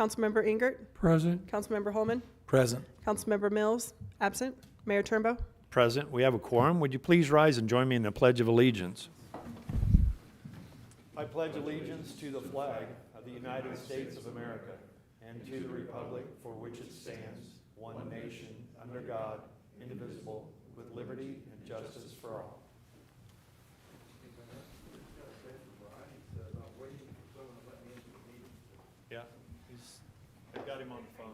Councilmember Ingert, Present. Councilmember Holman, Present. Councilmember Mills, absent. Mayor Turnbow. Present. We have a quorum. Would you please rise and join me in the Pledge of Allegiance? I pledge allegiance to the flag of the United States of America and to the republic for which it stands, one nation, under God, indivisible, with liberty and justice for all. Yeah, I've got him on the phone.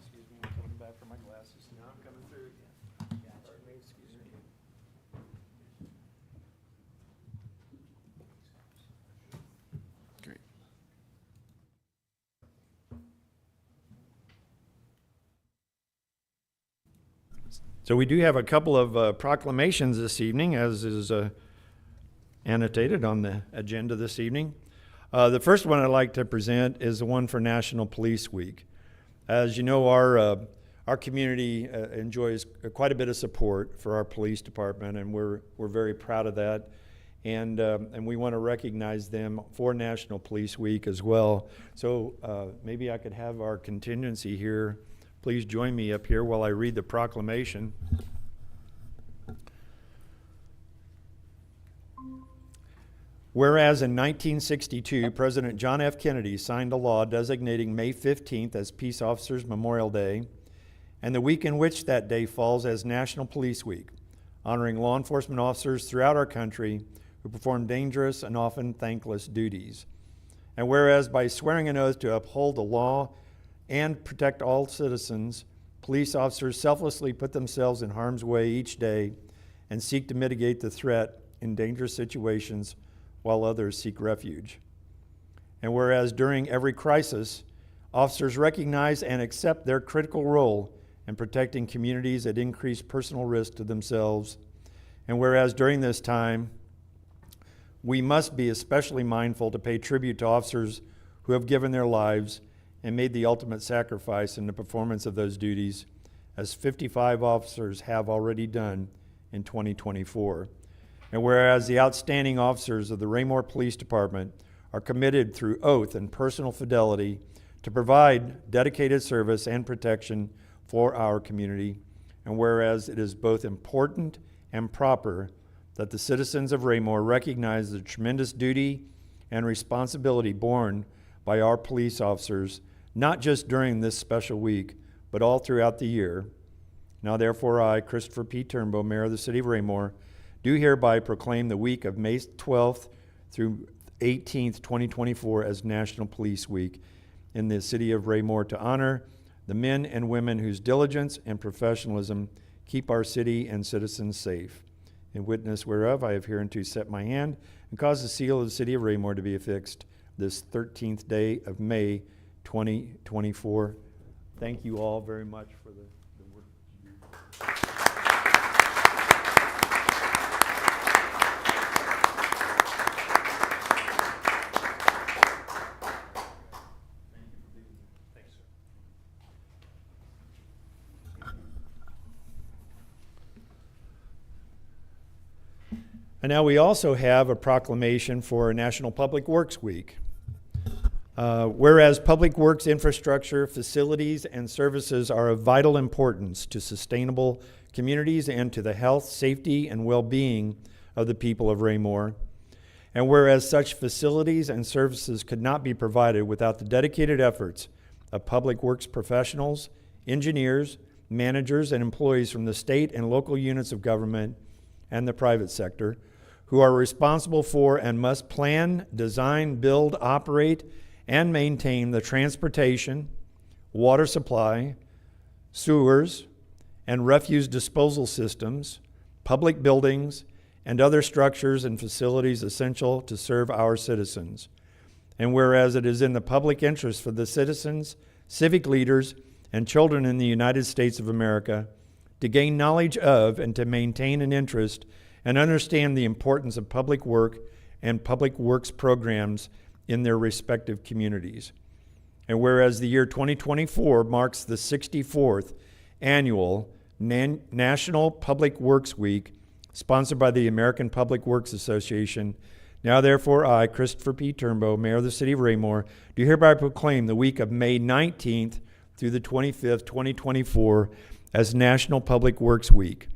Excuse me, I'm coming back for my glasses. Now I'm coming through again. Pardon me, excuse me. Great. So we do have a couple of proclamations this evening, as is annotated on the agenda this evening. The first one I'd like to present is the one for National Police Week. As you know, our community enjoys quite a bit of support for our police department, and we're very proud of that. And we want to recognize them for National Police Week as well. So maybe I could have our contingency here. Please join me up here while I read the proclamation. Whereas in 1962, President John F. Kennedy signed a law designating May 15th as Peace Officers Memorial Day, and the week in which that day falls as National Police Week, honoring law enforcement officers throughout our country who perform dangerous and often thankless duties. And whereas by swearing an oath to uphold the law and protect all citizens, police officers selflessly put themselves in harm's way each day and seek to mitigate the threat in dangerous situations while others seek refuge. And whereas during every crisis, officers recognize and accept their critical role in protecting communities at increased personal risk to themselves, and whereas during this time, we must be especially mindful to pay tribute to officers who have given their lives and made the ultimate sacrifice in the performance of those duties, as 55 officers have already done in 2024. And whereas the outstanding officers of the Raymore Police Department are committed through oath and personal fidelity to provide dedicated service and protection for our community, and whereas it is both important and proper that the citizens of Raymore recognize the tremendous duty and responsibility borne by our police officers, not just during this special week, but all throughout the year. Now therefore I, Christopher P. Turnbow, Mayor of the City of Raymore, do hereby proclaim the week of May 12th through 18th, 2024 as National Police Week in the City of Raymore to honor the men and women whose diligence and professionalism keep our city and citizens safe. In witness whereof, I have hereunto set my hand and caused the seal of the City of Raymore to be affixed this 13th day of May, 2024. Thank you all very much for the work that you do. And now we also have a proclamation for National Public Works Week. Whereas public works infrastructure, facilities, and services are of vital importance to sustainable communities and to the health, safety, and well-being of the people of Raymore. And whereas such facilities and services could not be provided without the dedicated efforts of public works professionals, engineers, managers, and employees from the state and local units of government and the private sector, who are responsible for and must plan, design, build, operate, and maintain the transportation, water supply, sewers, and refuse disposal systems, public buildings, and other structures and facilities essential to serve our citizens. And whereas it is in the public interest for the citizens, civic leaders, and children in the United States of America to gain knowledge of and to maintain an interest and understand the importance of public work and public works programs in their respective communities. And whereas the year 2024 marks the 64th annual National Public Works Week, sponsored by the American Public Works Association, Now therefore I, Christopher P. Turnbow, Mayor of the City of Raymore, do hereby proclaim the week of May 19th through the 25th, 2024 as National Public Works Week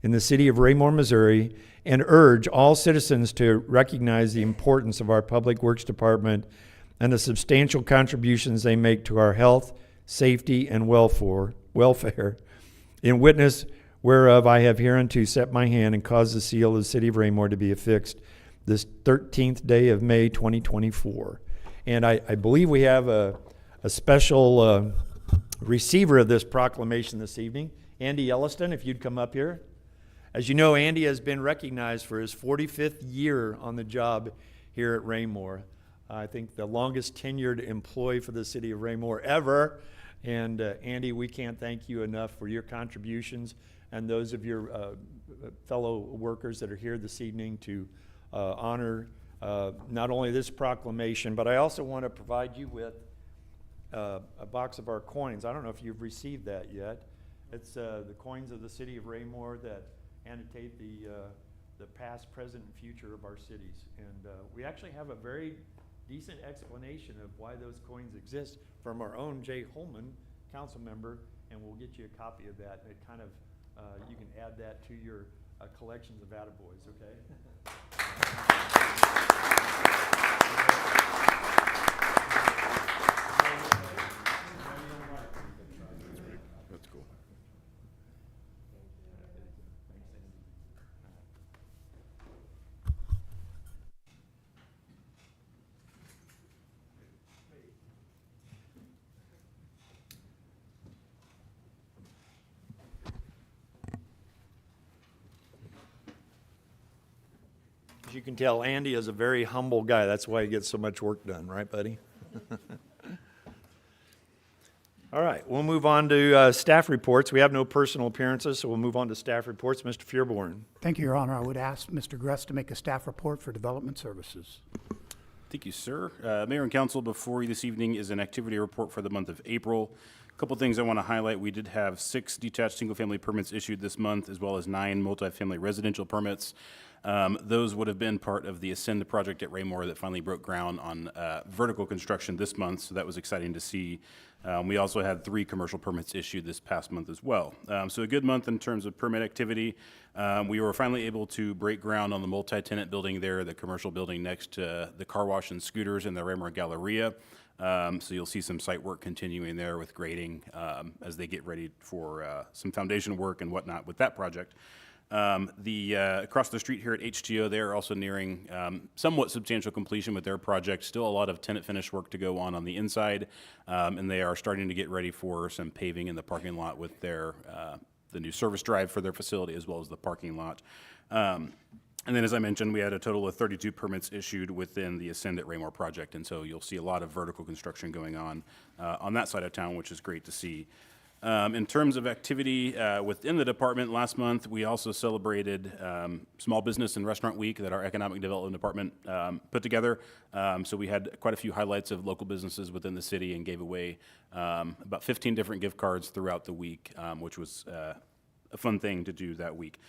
in the city of Raymore, Missouri, and urge all citizens to recognize the importance of our Public Works Department and the substantial contributions they make to our health, safety, and welfare. In witness whereof I have hereunto set my hand and caused the seal of the city of Raymore to be affixed this 13th day of May 2024. And I believe we have a special receiver of this proclamation this evening, Andy Elliston, if you'd come up here. As you know, Andy has been recognized for his 45th year on the job here at Raymore. I think the longest tenured employee for the city of Raymore ever. And Andy, we can't thank you enough for your contributions and those of your fellow workers that are here this evening to honor not only this proclamation, but I also want to provide you with a box of our coins. I don't know if you've received that yet. It's the coins of the city of Raymore that annotate the past, present, and future of our cities. And we actually have a very decent explanation of why those coins exist from our own Jay Holman, council member, and we'll get you a copy of that. And it kind of, you can add that to your collections of attaboys, okay? That's cool. As you can tell, Andy is a very humble guy. That's why he gets so much work done, right, buddy? All right, we'll move on to staff reports. We have no personal appearances, so we'll move on to staff reports. Mr. Fearborn. Thank you, Your Honor. I would ask Mr. Gress to make a staff report for Development Services. Thank you, sir. Mayor and Council, before you this evening is an activity report for the month of April. A couple things I want to highlight. We did have 6 detached single-family permits issued this month, as well as 9 multifamily residential permits. Those would have been part of the Ascend project at Raymore that finally broke ground on vertical construction this month, so that was exciting to see. We also had 3 commercial permits issued this past month as well. So a good month in terms of permit activity. We were finally able to break ground on the multi-tenant building there, the commercial building next to the car wash and scooters in the Raymore Galleria. So you'll see some site work continuing there with grading as they get ready for some foundation work and whatnot with that project. Across the street here at HTO, they're also nearing somewhat substantial completion with their project. Still a lot of tenant finish work to go on the inside, and they are starting to get ready for some paving in the parking lot with their the new service drive for their facility as well as the parking lot. And then, as I mentioned, we had a total of 32 permits issued within the Ascend at Raymore project, and so you'll see a lot of vertical construction going on that side of town, which is great to see. In terms of activity within the department, last month we also celebrated Small Business and Restaurant Week that our Economic Development Department put together. So we had quite a few highlights of local businesses within the city and gave away about 15 different gift cards throughout the week, which was a fun thing to do that week.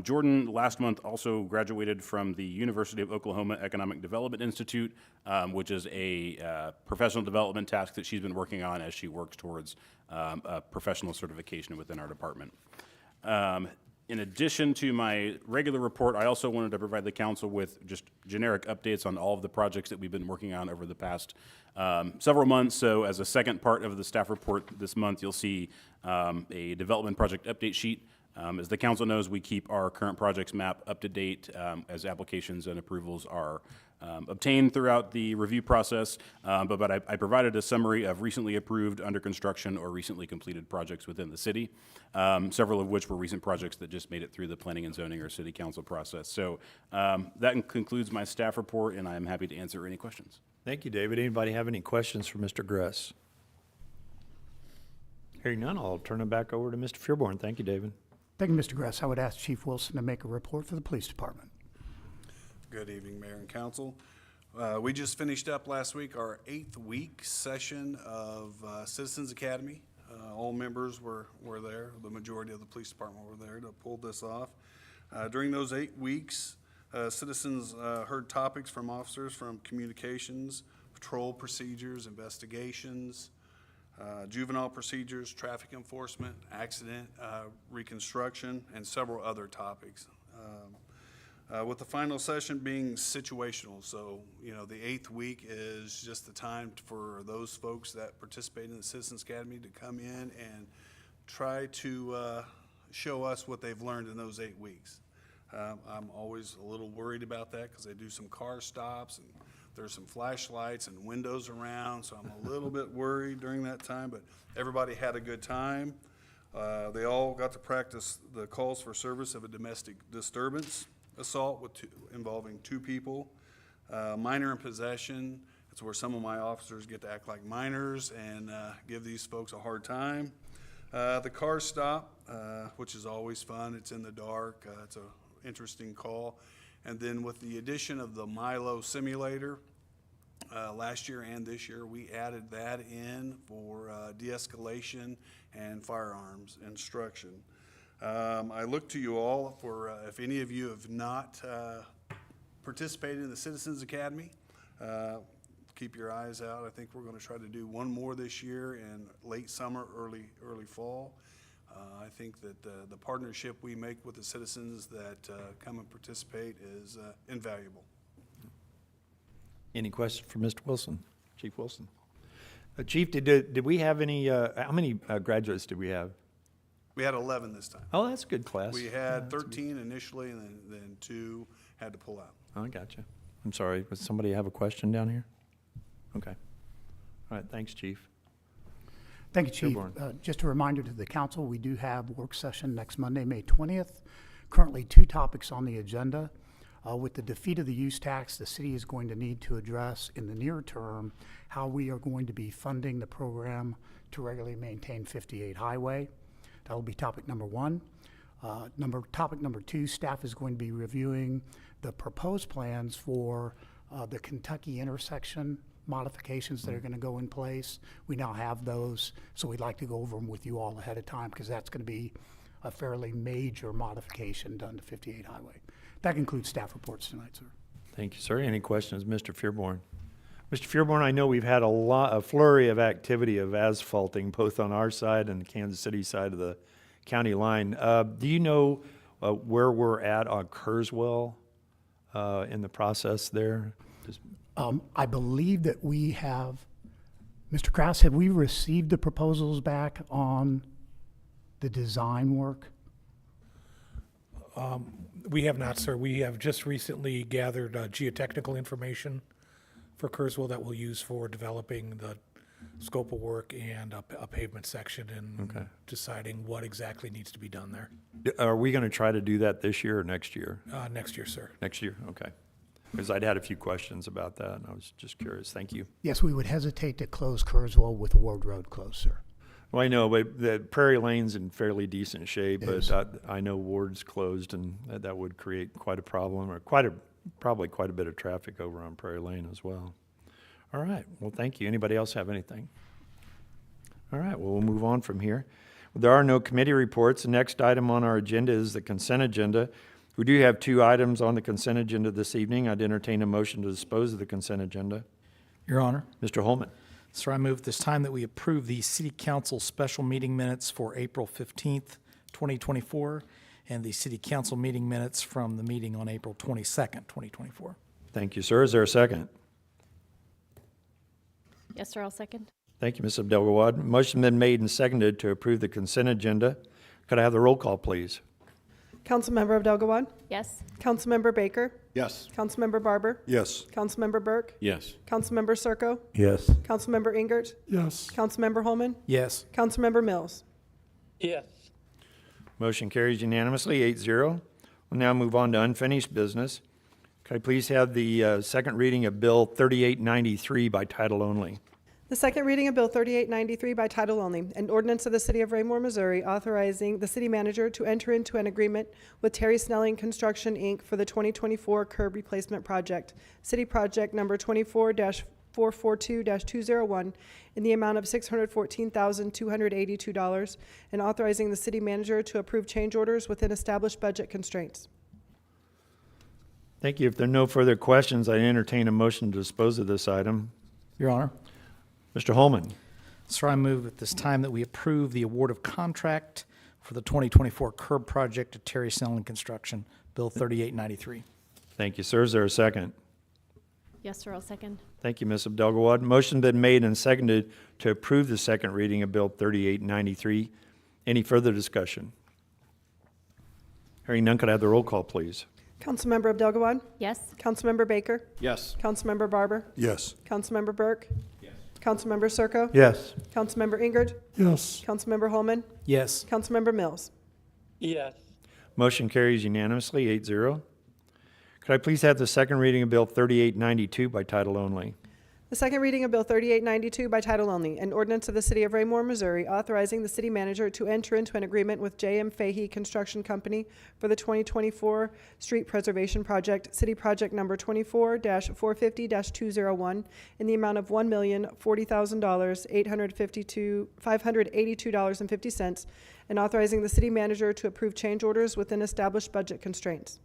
Jordan last month also graduated from the University of Oklahoma Economic Development Institute, which is a professional development task that she's been working on as she works towards a professional certification within our department. In addition to my regular report, I also wanted to provide the council with just generic updates on all of the projects that we've been working on over the past several months. So as a second part of the staff report this month, you'll see a development project update sheet. As the council knows, we keep our current projects map up to date as applications and approvals are obtained throughout the review process, but I provided a summary of recently approved, under construction, or recently completed projects within the city, several of which were recent projects that just made it through the planning and zoning or city council process. So that concludes my staff report, and I'm happy to answer any questions. Thank you, David. Anybody have any questions for Mr. Gress? Hearing none, I'll turn it back over to Mr. Fearborn. Thank you, David. Thank you, Mr. Gress. I would ask Chief Wilson to make a report for the Police Department. Good evening, Mayor and Council. We just finished up last week our 8th week session of Citizens Academy. All members were there. The majority of the police department were there to pull this off. During those 8 weeks, Citizens heard topics from officers from communications, patrol procedures, investigations, juvenile procedures, traffic enforcement, accident reconstruction, and several other topics. With the final session being situational, so, you know, the 8th week is just the time for those folks that participate in the Citizens Academy to come in and try to show us what they've learned in those 8 weeks. I'm always a little worried about that because they do some car stops and there's some flashlights and windows around, so I'm a little bit worried during that time, but everybody had a good time. They all got to practice the calls for service of a domestic disturbance assault involving 2 people. Minor in possession, it's where some of my officers get to act like minors and give these folks a hard time. The car stop, which is always fun, it's in the dark, it's a interesting call. And then with the addition of the Milo simulator, last year and this year, we added that in for de-escalation and firearms instruction. I look to you all for, if any of you have not participated in the Citizens Academy, keep your eyes out. I think we're going to try to do one more this year in late summer, early fall. I think that the partnership we make with the citizens that come and participate is invaluable. Any questions for Mr. Wilson? Chief Wilson? Chief, did we have any, how many graduates did we have? We had 11 this time. Oh, that's a good class. We had 13 initially, and then 2 had to pull out. Oh, I gotcha. I'm sorry, does somebody have a question down here? Okay. All right, thanks, Chief. Thank you, Chief. Dearborn. Just a reminder to the council, we do have work session next Monday, May 20th. Currently 2 topics on the agenda. With the defeat of the use tax, the city is going to need to address in the near term how we are going to be funding the program to regularly maintain 58 Highway. That will be topic number 1. Topic number 2, staff is going to be reviewing the proposed plans for the Kentucky intersection modifications that are going to go in place. We now have those, so we'd like to go over them with you all ahead of time because that's going to be a fairly major modification done to 58 Highway. That concludes staff reports tonight, sir. Thank you, sir. Any questions, Mr. Fearborn? Mr. Fearborn, I know we've had a flurry of activity of asphalting, both on our side and the Kansas City side of the county line. Do you know where we're at on Kurzweil in the process there? I believe that we have, Mr. Kraus, have we received the proposals back on the design work? We have not, sir. We have just recently gathered geotechnical information for Kurzweil that we'll use for developing the scope of work and a pavement section and deciding what exactly needs to be done there. Are we going to try to do that this year or next year? Next year, sir. Next year, okay. Because I'd had a few questions about that, and I was just curious. Thank you. Yes, we would hesitate to close Kurzweil with Ward Road closed, sir. Well, I know, but the Prairie Lane's in fairly decent shape, Yes. but I know Ward's closed, and that would create quite a problem, or probably quite a bit of traffic over on Prairie Lane as well. All right, well, thank you. Anybody else have anything? All right, well, we'll move on from here. There are no committee reports. The next item on our agenda is the consent agenda. We do have 2 items on the consent agenda this evening. I'd entertain a motion to dispose of the consent agenda. Your Honor, Mr. Holman. sir, I move this time that we approve the City Council special meeting minutes for April 15th, 2024, and the City Council meeting minutes from the meeting on April 22nd, 2024. Thank you, sir. Is there a second? Yes, sir, I'll second. Thank you, Ms. Abdelgawad. Motion been made and seconded to approve the consent agenda. Could I have the roll call, please? Councilmember Abdelgawad, Yes. Councilmember Baker, Yes. Councilmember Barber, Yes. Councilmember Burke, Yes. Councilmember Circo, Yes. Councilmember Ingert, Yes. Councilmember Holman, Yes. Councilmember Mills. Motion carries unanimously, 8-0. We'll now move on to unfinished business. Could I please have the second reading of Bill 3893 by title only? The second reading of Bill 3893 by title only, an ordinance of the City of Raymore, Missouri, authorizing the city manager to enter into an agreement with Terry Snelling Construction, Inc. for the 2024 curb replacement project, city project number 24-442-201, in the amount of $614,282, and authorizing the city manager to approve change orders within established budget constraints. Thank you. If there are no further questions, I entertain a motion to dispose of this item. Your Honor. Mr. Holman, Sir, I move at this time that we approve the award of contract for the 2024 curb project to Terry Snelling Construction, Bill 3893. thank you, sir. Is there a second? Yes, sir, I'll second. Thank you, Ms. Abdelgawad. Motion been made and seconded to approve the second reading of Bill 3893. Any further discussion? Hearing none, could I have the roll call, please? Councilmember Abdelgawad? Yes, Councilmember Baker? Yes. Councilmember Barber? Yes. Councilmember Burke? Yes. Councilmember Circo? Yes. Councilmember Ingard? Yes. Councilmember Holman? Yes. Councilmember Mills? yes, Motion carries unanimously, 8-0. Could I please have the second reading of Bill 3892 by title only? The second reading of Bill 3892 by title only, an ordinance of the City of Raymore, Missouri, authorizing the city manager to enter into an agreement with J.M. Fahey Construction Company for the 2024 Street Preservation Project, City Project Number 24-450-201, in the amount of $1,040,582.50, and authorizing the city manager to approve change orders within established budget constraints.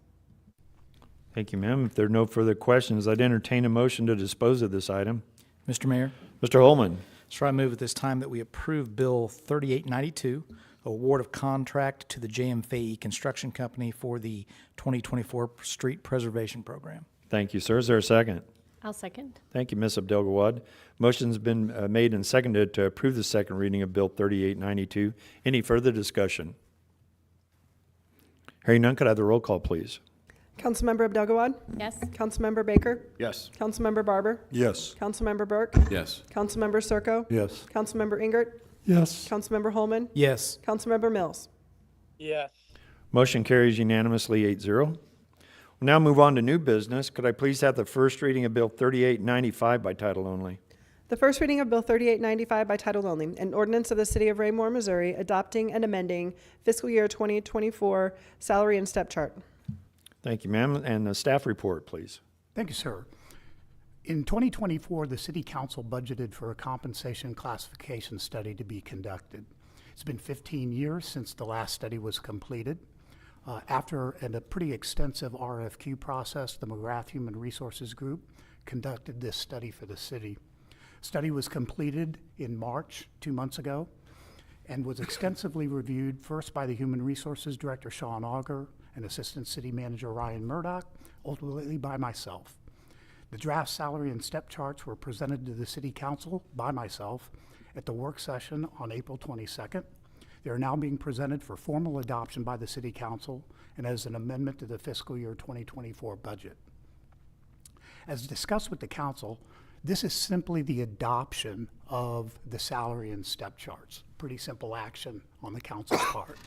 Thank you, ma'am. If there are no further questions, I'd entertain a motion to dispose of this item. Mr. Mayor. Mr. Holman, Sir, I move at this time that we approve Bill 3892, award of contract to the J.M. Fahey Construction Company for the 2024 Street Preservation Program. thank you, sir. Is there a second? I'll second. Thank you, Ms. Abdelgawad. Motion's been made and seconded to approve the second reading of Bill 3892. Any further discussion? Hearing none, could I have the roll call, please? Councilmember Abdelgawad? Yes, Councilmember Baker? Yes. Councilmember Barber? Yes. Councilmember Burke? Yes. Councilmember Circo? Yes. Councilmember Ingard? Yes. Councilmember Holman? Yes. Councilmember Mills? yes, Motion carries unanimously, 8-0. We'll now move on to new business. Could I please have the first reading of Bill 3895 by title only? The first reading of Bill 3895 by title only, an ordinance of the City of Raymore, Missouri, adopting and amending fiscal year 2024 salary and step chart. Thank you, ma'am. And the staff report, please. Thank you, sir. In 2024, the City Council budgeted for a compensation classification study to be conducted. It's been 15 years since the last study was completed. After a pretty extensive RFQ process, the McGrath Human Resources Group conducted this study for the city. Study was completed in March, 2 months ago, and was extensively reviewed first by the Human Resources Director, Sean Auger, and Assistant City Manager Ryan Murdoch, ultimately by myself. The draft salary and step charts were presented to the City Council by myself at the work session on April 22nd. They are now being presented for formal adoption by the City Council and as an amendment to the fiscal year 2024 budget. As discussed with the Council, this is simply the adoption of the salary and step charts. Pretty simple action on the Council's part.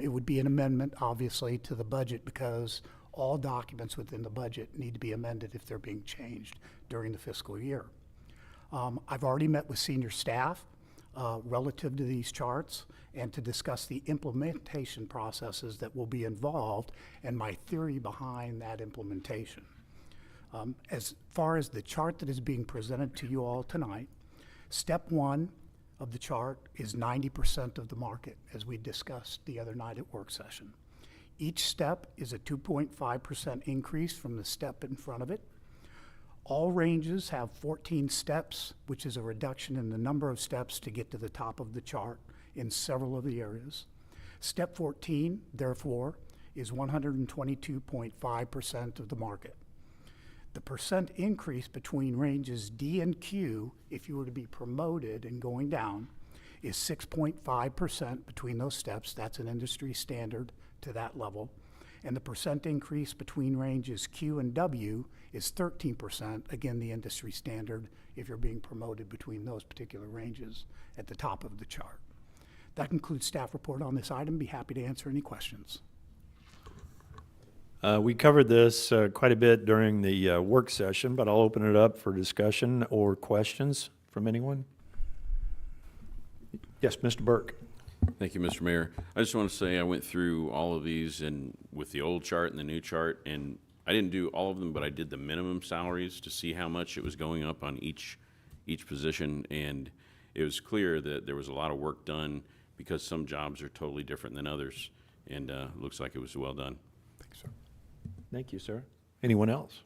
It would be an amendment, obviously, to the budget because all documents within the budget need to be amended if they're being changed during the fiscal year. I've already met with senior staff relative to these charts and to discuss the implementation processes that will be involved and my theory behind that implementation. As far as the chart that is being presented to you all tonight, step one of the chart is 90% of the market, as we discussed the other night at work session. Each step is a 2.5% increase from the step in front of it. All ranges have 14 steps, which is a reduction in the number of steps to get to the top of the chart in several of the areas. Step 14, therefore, is 122.5% of the market. The percent increase between ranges D and Q, if you were to be promoted and going down, is 6.5% between those steps. That's an industry standard to that level. And the percent increase between ranges Q and W is 13%, again, the industry standard, if you're being promoted between those particular ranges at the top of the chart. That concludes staff report on this item. Be happy to answer any questions. We covered this quite a bit during the work session, but I'll open it up for discussion or questions from anyone. Yes, Mr. Burke. Thank you, Mr. Mayor. I just want to say I went through all of these and with the old chart and the new chart, and I didn't do all of them, but I did the minimum salaries to see how much it was going up on each position, and it was clear that there was a lot of work done because some jobs are totally different than others, and looks like it was well done. Thank you, sir. Anyone else?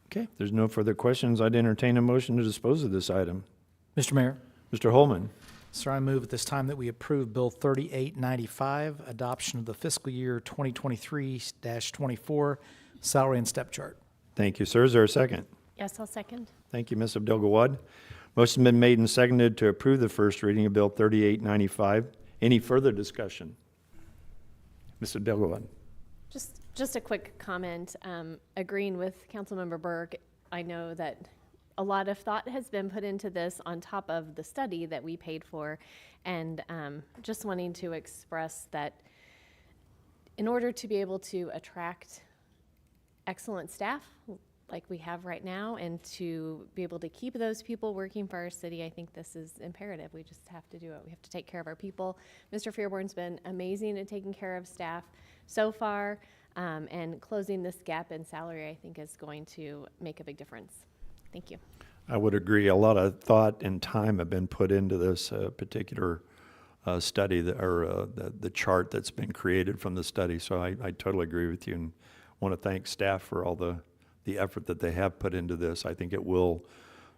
Okay, if there's no further questions, I'd entertain a motion to dispose of this item. Mr. Mayor, Mr. Holman, sir, I move at this time that we approve Bill 3895, adoption of the fiscal year 2023-24 salary and step chart. thank you, sir. Is there a second? Yes, I'll second. Thank you, Ms. Abdel-Gawad. Motion been made and seconded to approve the first reading of Bill 3895. Any further discussion? Ms. Abdel-Gawad. Just a quick comment, agreeing with Councilmember Burke, I know that a lot of thought has been put into this on top of the study that we paid for, and just wanting to express that in order to be able to attract excellent staff like we have right now and to be able to keep those people working for our city, I think this is imperative. We just have to do it. We have to take care of our people. Mr. Fearborn's been amazing at taking care of staff so far, and closing this gap in salary, I think, is going to make a big difference. Thank you. I would agree. A lot of thought and time have been put into this particular study, the chart that's been created from the study. So I totally agree with you and want to thank staff for all the effort that they have put into this. I think it will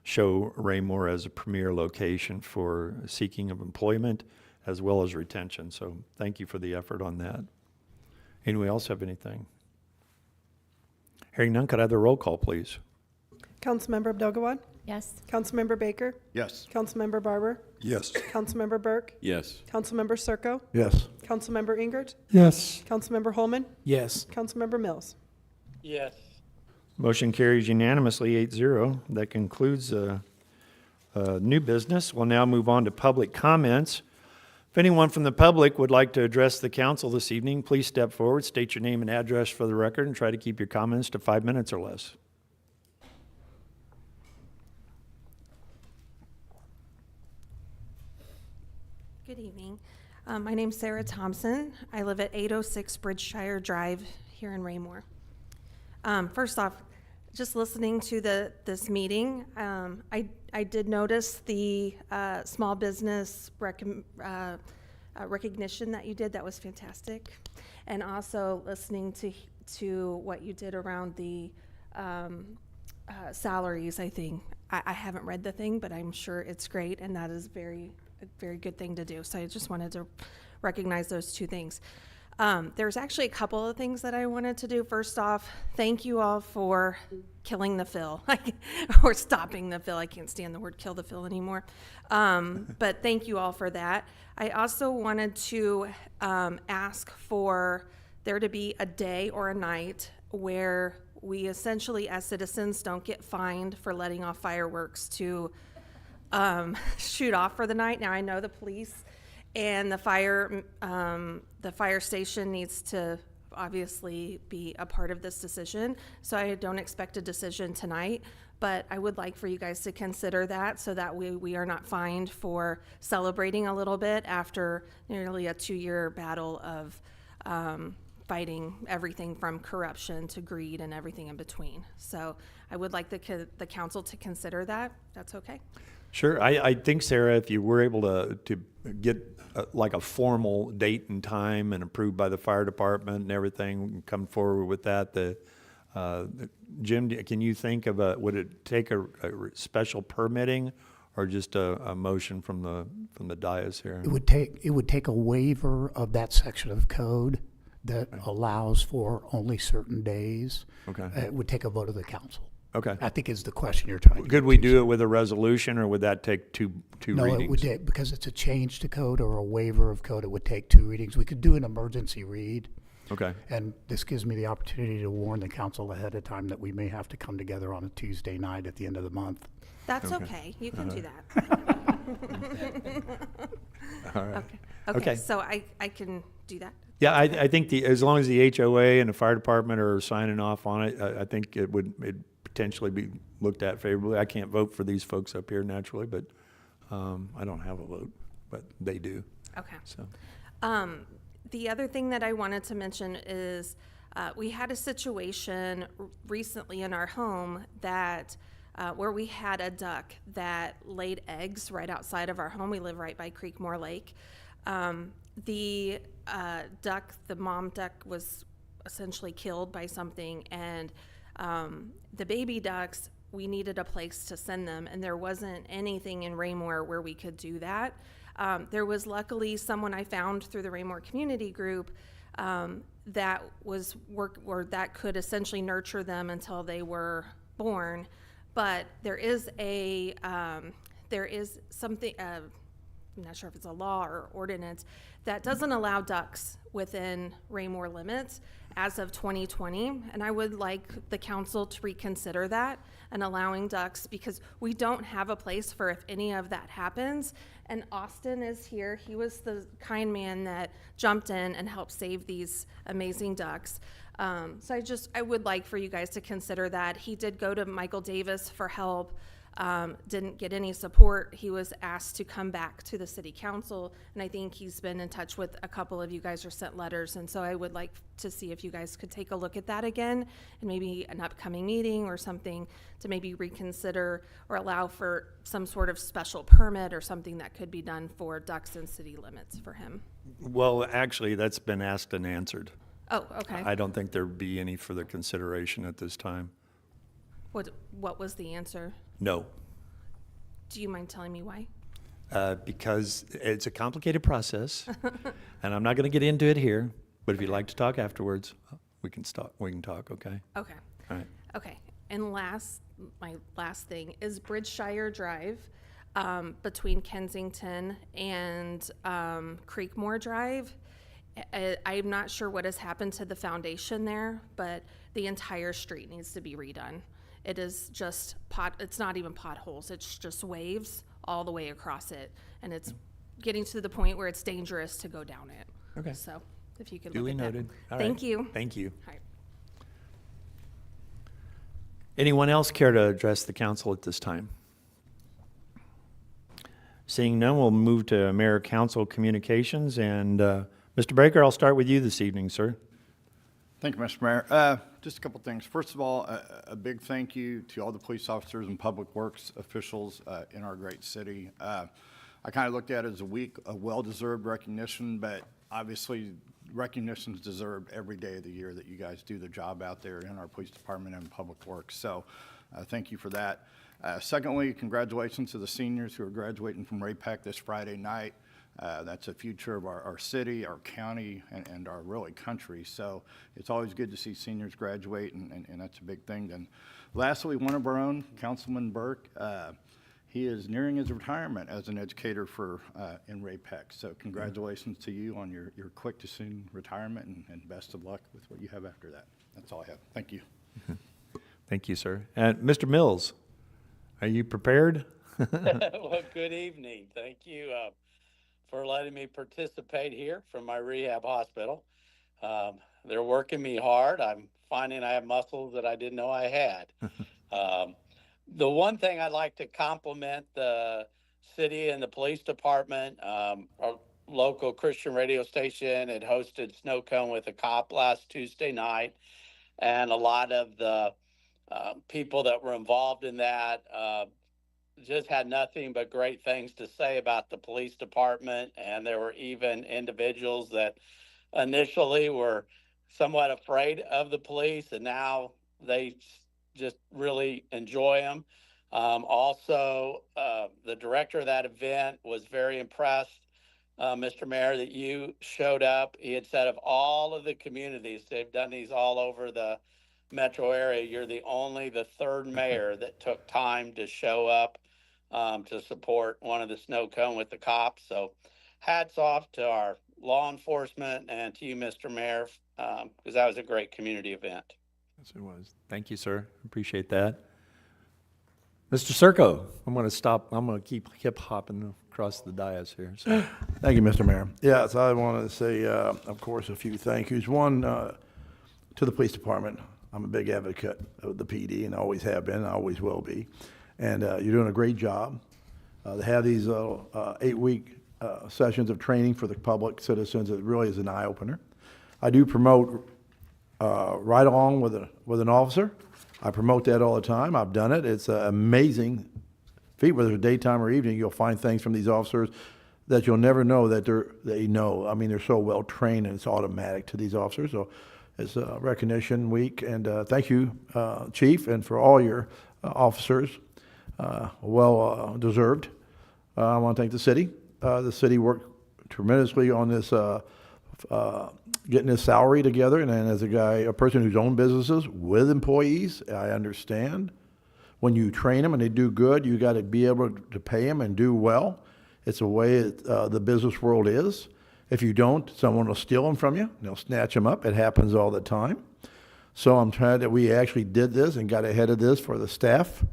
show Raymore as a premier location for seeking of employment as well as retention. So thank you for the effort on that. Anyone else have anything? Hearing none, could I have the roll call, please? Councilmember Abdel-Gawad? Yes. Councilmember Baker? Yes. Councilmember Barber? Yes. Councilmember Burke? Yes. Councilmember Circo? Yes. Councilmember Ingert? Yes. Councilmember Holman? Yes. Councilmember Mills? Yes. Motion carries unanimously, 8-0. That concludes new business. We'll now move on to public comments. If anyone from the public would like to address the council this evening, please step forward, state your name and address for the record, and try to keep your comments to 5 minutes or less. Good evening. My name's Sarah Thompson. I live at 806 Bridgeshire Drive here in Raymore. First off, just listening to this meeting, I did notice the small business recognition that you did. That was fantastic. And also listening to what you did around the salaries, I think. I haven't read the thing, but I'm sure it's great, and that is a very good thing to do. So I just wanted to recognize those two things. There's actually a couple of things that I wanted to do. First off, thank you all for killing the fill, or stopping the fill. I can't stand the word kill the fill anymore. But thank you all for that. I also wanted to ask for there to be a day or a night where we essentially, as citizens, don't get fined for letting off fireworks to shoot off for the night. Now, I know the police and the fire station needs to obviously be a part of this decision, so I don't expect a decision tonight, but I would like for you guys to consider that so that we are not fined for celebrating a little bit after nearly a 2-year battle of fighting everything from corruption to greed and everything in between. So I would like the council to consider that. That's okay? Sure. I think, Sarah, if you were able to get like a formal date and time and approved by the fire department and everything, come forward with that. Jim, can you think of would it take a special permitting or just a motion from the dais here? It would take a waiver of that section of code that allows for only certain days. Okay. It would take a vote of the council. Okay. I think is the question you're trying to Could we do it with a resolution, or would that take two No, readings? it would take, because it's a change to code or a waiver of code, it would take 2 readings. We could do an emergency read, Okay. and this gives me the opportunity to warn the council ahead of time that we may have to come together on a Tuesday night at the end of the month. That's okay. You can do that. All right. Okay. Okay. So I can do that. Yeah, I think as long as the HOA and the fire department are signing off on it, I think it would potentially be looked at favorably. I can't vote for these folks up here naturally, but I don't have a vote, but they do. Okay. So The other thing that I wanted to mention is we had a situation recently in our home that where we had a duck that laid eggs right outside of our home. We live right by Creekmore Lake. The duck, the mom duck, was essentially killed by something. And the baby ducks, we needed a place to send them, and there wasn't anything in Raymore where we could do that. There was luckily someone I found through the Raymore community group that was that could essentially nurture them until they were born. But there is something, I'm not sure if it's a law or ordinance, that doesn't allow ducks within Raymore limits as of 2020. And I would like the council to reconsider that and allowing ducks, because we don't have a place for if any of that happens. And Austin is here. He was the kind man that jumped in and helped save these amazing ducks. So I would like for you guys to consider that. He did go to Michael Davis for help. Didn't get any support. He was asked to come back to the city council, and I think he's been in touch with a couple of you guys or sent letters. And so I would like to see if you guys could take a look at that again, and maybe an upcoming meeting or something to maybe reconsider or allow for some sort of special permit or something that could be done for ducks in city limits for him. Well, actually, that's been asked and answered. Oh, okay. I don't think there'd be any further consideration at this time. What was the answer? No. Do you mind telling me why? Because it's a complicated process, and I'm not going to get into it here, but if you'd like to talk afterwards, we can talk, okay? Okay. All right. Okay. And my last thing is Bridgeshire Drive, between Kensington and Creekmore Drive. I'm not sure what has happened to the foundation there, but the entire street needs to be redone. It is just it's not even potholes, it's just waves all the way across it. And it's getting to the point where it's dangerous to go down it. Okay. So if you could Duly look at noted. that. All Thank right. you. Thank you. All right. Anyone else care to address the council at this time? Seeing none, we'll move to Mayor Council Communications. And Mr. Baker, I'll start with you this evening, sir. Thank you, Mr. Mayor. Just a couple things. First of all, a big thank you to all the police officers and public works officials in our great city. I kind of looked at it as a week of well-deserved recognition, but obviously recognition is deserved every day of the year that you guys do the job out there in our police department and public works. So thank you for that. Secondly, congratulations to the seniors who are graduating from RAPEC this Friday night. That's the future of our city, our county, and our really country. So it's always good to see seniors graduate, and that's a big thing. Then lastly, one of our own, Councilman Burke, he is nearing his retirement as an educator in RAPEC. So congratulations to you on your quick to soon retirement, and best of luck with what you have after that. That's all I have. Thank you. Thank you, sir. And Mr. Mills, are you prepared? Well, good evening. Thank you for letting me participate here from my rehab hospital. They're working me hard. I'm finding I have muscles that I didn't know I had. The one thing I'd like to compliment the city and the police department, our local Christian radio station had hosted Snow Cone with a Cop last Tuesday night, and a lot of the people that were involved in that just had nothing but great things to say about the police department. And there were even individuals that initially were somewhat afraid of the police, and now they just really enjoy them. Also, the director of that event was very impressed, Mr. Mayor, that you showed up. He had said of all of the communities, they've done these all over the metro area, you're the third mayor that took time to show up to support one of the Snow Cone with the Cops. So hats off to our law enforcement and to you, Mr. Mayor, because that was a great community event. Yes, it was. Thank you, sir. Appreciate that. Mr. Circo, I'm going to keep hip-hopping across the dais here. So. Thank you, Mr. Mayor. Yes, I wanted to say, of course, a few thank yous. One, to the police department. I'm a big advocate of the PD, and always have been, and always will be. And you're doing a great job. They have these 8-week sessions of training for the public citizens. It really is an eye-opener. I do promote ride along with an officer. I promote that all the time. I've done it. It's an amazing feat, whether it's daytime or evening. You'll find things from these officers that you'll never know that they know. I mean, they're so well trained, and it's automatic to these officers. So It's recognition week, and thank you, Chief, and for all your officers. Well deserved. I want to thank the city. The city worked tremendously on this, getting this salary together. And then as a person who's owned businesses with employees, I understand. When you train them and they do good, you got to be able to pay them and do well. It's the way the business world is. If you don't, someone will steal them from you. They'll snatch them up. It happens all the time. So I'm glad that we actually did this and got ahead of this for the staff.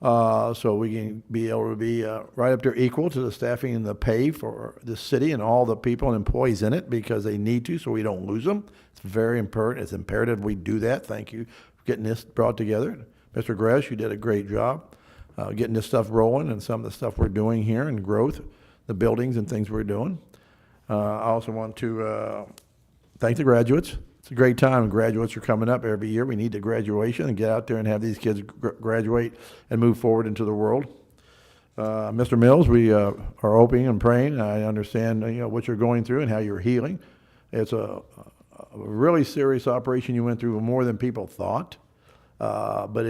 So we can be able to be right up there equal to the staffing and the pay for the city and all the people and employees in it, because they need to, so we don't lose them. It's very important. It's imperative we do that. Thank you for getting this brought together. Mr. Gresh, you did a great job getting this stuff rolling, and some of the stuff we're doing here and growth, the buildings and things we're doing. I also want to thank the graduates. It's a great time. Graduates are coming up every year. We need the graduation and get out there and have these kids graduate and move forward into the world. Mr. Mills, we are hoping and praying. I understand what you're going through and how you're healing. It's a really serious operation you went through, more than people thought. But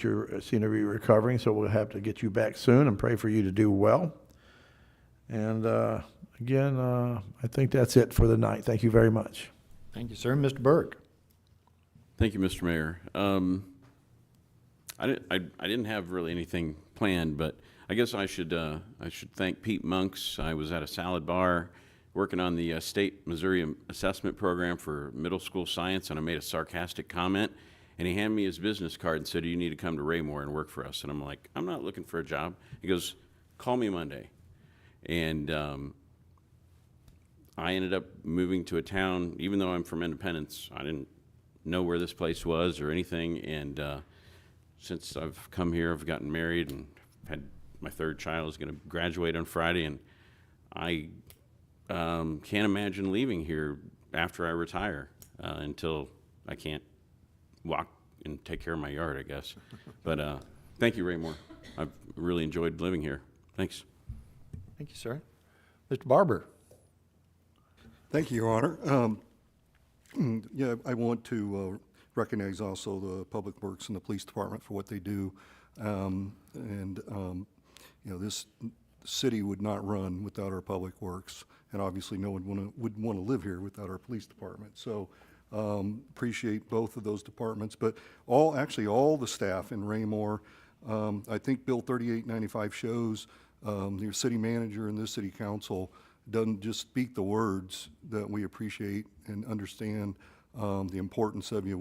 you seem to be recovering, so we'll have to get you back soon and pray for you to do well. And again, I think that's it for the night. Thank you very much. Thank you, sir. Mr. Burke. Thank you, Mr. Mayor. I didn't have really anything planned, but I guess I should thank Pete Monks. I was at a salad bar working on the state Missouri assessment program for middle school science, and I made a sarcastic comment, and he handed me his business card and said, "You need to come to Raymore and work for us." And I'm like, "I'm not looking for a job." He goes, "Call me Monday." And I ended up moving to a town, even though I'm from Independence. I didn't know where this place was or anything, and since I've come here, I've gotten married and had my third child is going to graduate on Friday, and I can't imagine leaving here after I retire until I can't walk and take care of my yard, I guess. But thank you, Raymore. I've really enjoyed living here. Thanks. Thank you, sir. Mr. Barber. Thank you, Your Honor. Yeah, I want to recognize also the Public Works and the Police Department for what they do. This city would not run without our Public Works, and obviously no one would want to live here without our Police Department. So appreciate both of those departments, but all the staff in Raymore. I think Bill 3895 shows your city manager and this city council doesn't just speak the words that we appreciate and understand the importance of you.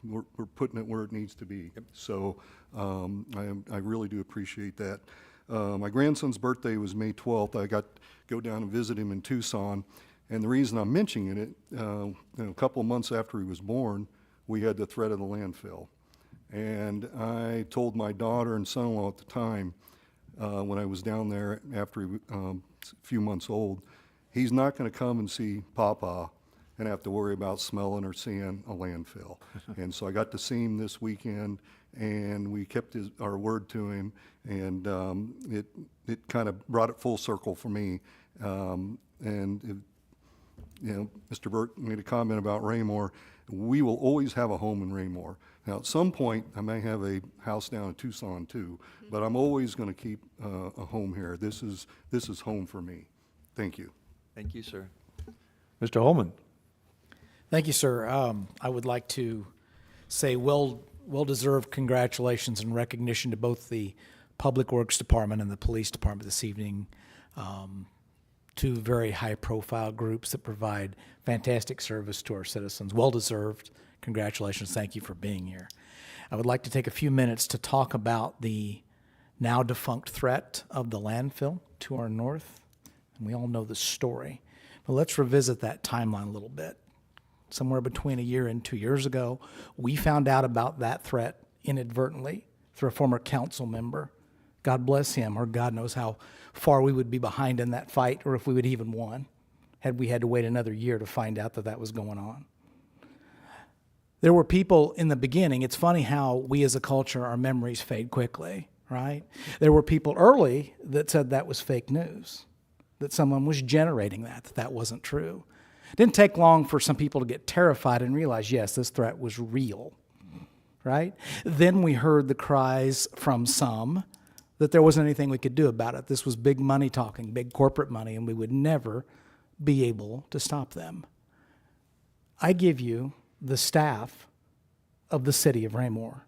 We're putting it where it needs to be. Yep. So I really do appreciate that. My grandson's birthday was May 12th. I got to go down and visit him in Tucson. And the reason I'm mentioning it, a couple of months after he was born, we had the threat of the landfill. And I told my daughter and son-in-law at the time, when I was down there after he a few months old, he's not going to come and see Papa and have to worry about smelling or seeing a landfill. And so I got to see him this weekend, and we kept our word to him, and it kind of brought it full circle for me. Mr. Burke made a comment about Raymore. We will always have a home in Raymore. Now, at some point, I may have a house down in Tucson too, but I'm always going to keep a home here. This is home for me. Thank you. Thank you, sir. Mr. Holman. Thank you, sir. I would like to say well-deserved congratulations and recognition to both the Public Works Department and the Police Department this evening. Two very high-profile groups that provide fantastic service to our citizens. Well-deserved. Congratulations. Thank you for being here. I would like to take a few minutes to talk about the now defunct threat of the landfill to our north. And we all know the story. But let's revisit that timeline a little bit. Somewhere between a year and 2 years ago, we found out about that threat inadvertently through a former council member. God bless him, or God knows how far we would be behind in that fight, or if we would even won, had we had to wait another year to find out that that was going on. There were people in the beginning. It's funny how we as a culture, our memories fade quickly, right? There were people early that said that was fake news, that someone was generating that wasn't true. Didn't take long for some people to get terrified and realize, yes, this threat was real, right? Then we heard the cries from some that there wasn't anything we could do about it. This was big money talking, big corporate money, and we would never be able to stop them. I give you the staff of the city of Raymore.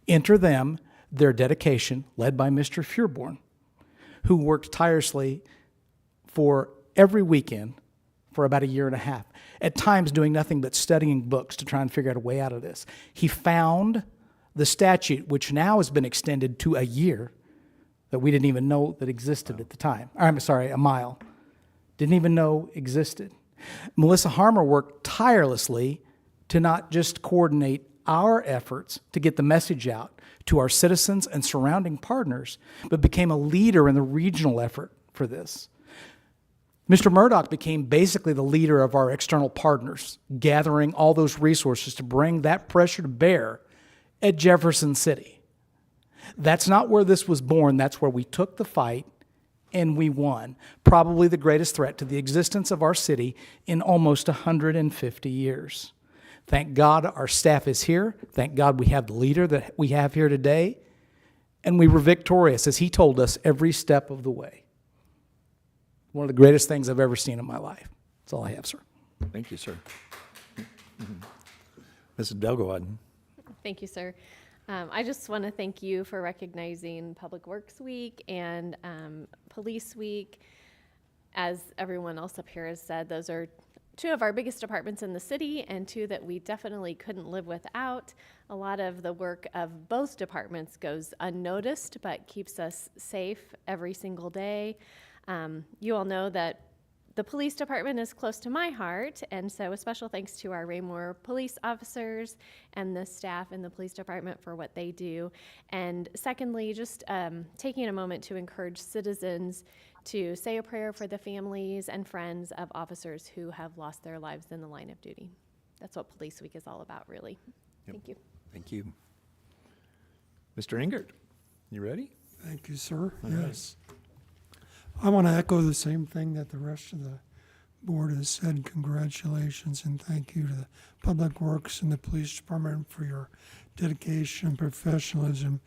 Enter them, their dedication, led by Mr. Furborn, who worked tirelessly for every weekend for about a year and a half, at times doing nothing but studying books to try and figure out a way out of this. He found the statute, which now has been extended to a year, that we didn't even know that existed at the time. I'm sorry, a mile. Didn't even know existed. Melissa Harmer worked tirelessly to not just coordinate our efforts to get the message out to our citizens and surrounding partners, but became a leader in the regional effort for this. Mr. Murdoch became basically the leader of our external partners, gathering all those resources to bring that pressure to bear at Jefferson City. That's not where this was born. That's where we took the fight and we won. Probably the greatest threat to the existence of our city in almost 150 years. Thank God our staff is here. Thank God we have the leader that we have here today. And we were victorious, as he told us, every step of the way. One of the greatest things I've ever seen in my life. That's all I have, sir. Thank you, sir. Mrs. Delgado. Thank you, sir. I just want to thank you for recognizing Public Works Week and Police Week. As everyone else up here has said, those are two of our biggest departments in the city and two that we definitely couldn't live without. A lot of the work of both departments goes unnoticed but keeps us safe every single day. You all know that the police department is close to my heart, and so a special thanks to our Raymore police officers and the staff in the police department for what they do. And secondly, just taking a moment to encourage citizens to say a prayer for the families and friends of officers who have lost their lives in the line of duty. That's what Police Week is all about, really. Yep. Thank you. Thank you. Mr. Ingert, you ready? Thank you, sir. All right. Yes. I want to echo the same thing that the rest of the board has said. Congratulations and thank you to the Public Works and the Police Department for your dedication and professionalism.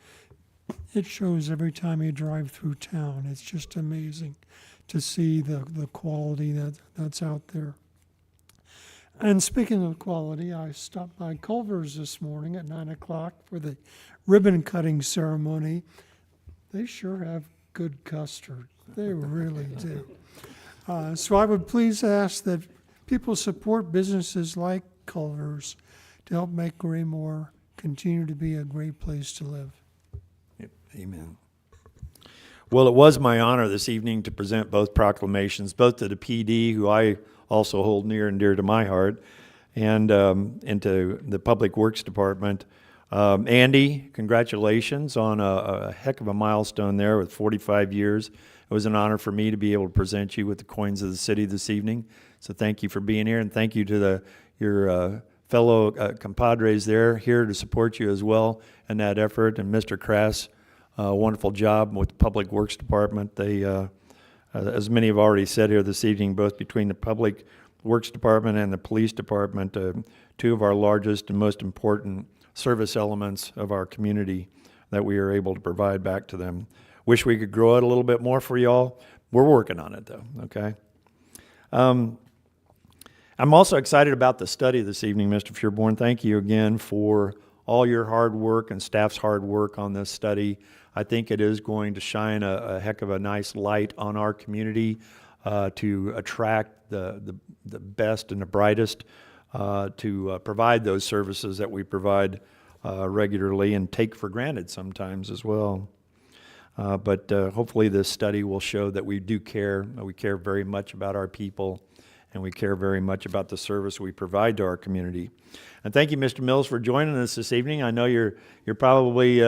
It shows every time you drive through town. It's just amazing to see the quality that's out there. And speaking of quality, I stopped by Culver's this morning at 9 o'clock for the ribbon cutting ceremony. They sure have good custard. They really do. So I would please ask that people support businesses like Culver's to help make Raymore continue to be a great place to live. Yep. Amen. Well, it was my honor this evening to present both proclamations, both to the PD, who I also hold near and dear to my heart, and to the Public Works Department. Andy, congratulations on a heck of a milestone there with 45 years. It was an honor for me to be able to present you with the coins of the city this evening. So thank you for being here, and thank you to your fellow compadres there, here to support you as well in that effort. And Mr. Crass, wonderful job with the Public Works Department. They, as many have already said here this evening, both between the Public Works Department and the Police Department, two of our largest and most important service elements of our community that we are able to provide back to them. Wish we could grow it a little bit more for y'all. We're working on it though, okay? I'm also excited about the study this evening, Mr. Furborn. Thank you again for all your hard work and staff's hard work on this study. I think it is going to shine a heck of a nice light on our community to attract the best and the brightest to provide those services that we provide regularly and take for granted sometimes as well. But hopefully this study will show that we do care. We care very much about our people, and we care very much about the service we provide to our community. And thank you, Mr. Mills, for joining us this evening. I know you're probably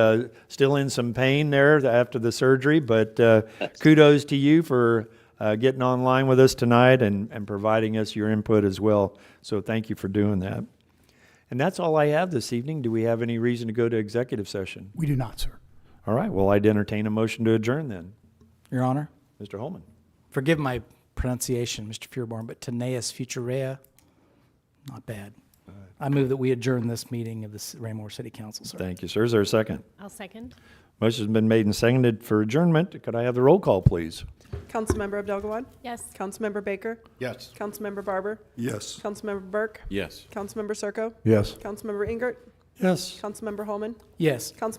still in some pain there after the surgery, but kudos to you for getting online with us tonight and providing us your input as well. So thank you for doing that. And that's all I have this evening. Do we have any reason to go to executive session? We do not, sir. All right, well, I'd entertain a motion to adjourn then. Your Honor, Mr. Holman. forgive my pronunciation, Mr. Furborn, but Taneus Futurea. Not bad. I move that we adjourn this meeting of the Raymore City Council, sir. Thank you, sir. Is there a second? I'll second. Motion's been made and seconded for adjournment. Could I have the roll call, please? Councilmember Abdelgawad? Yes. Councilmember Baker? Yes. Councilmember Barber? Yes. Councilmember Burke? Yes. Councilmember Circo? Yes. Councilmember Ingert? Yes. Councilmember Holman? Yes. Councilmember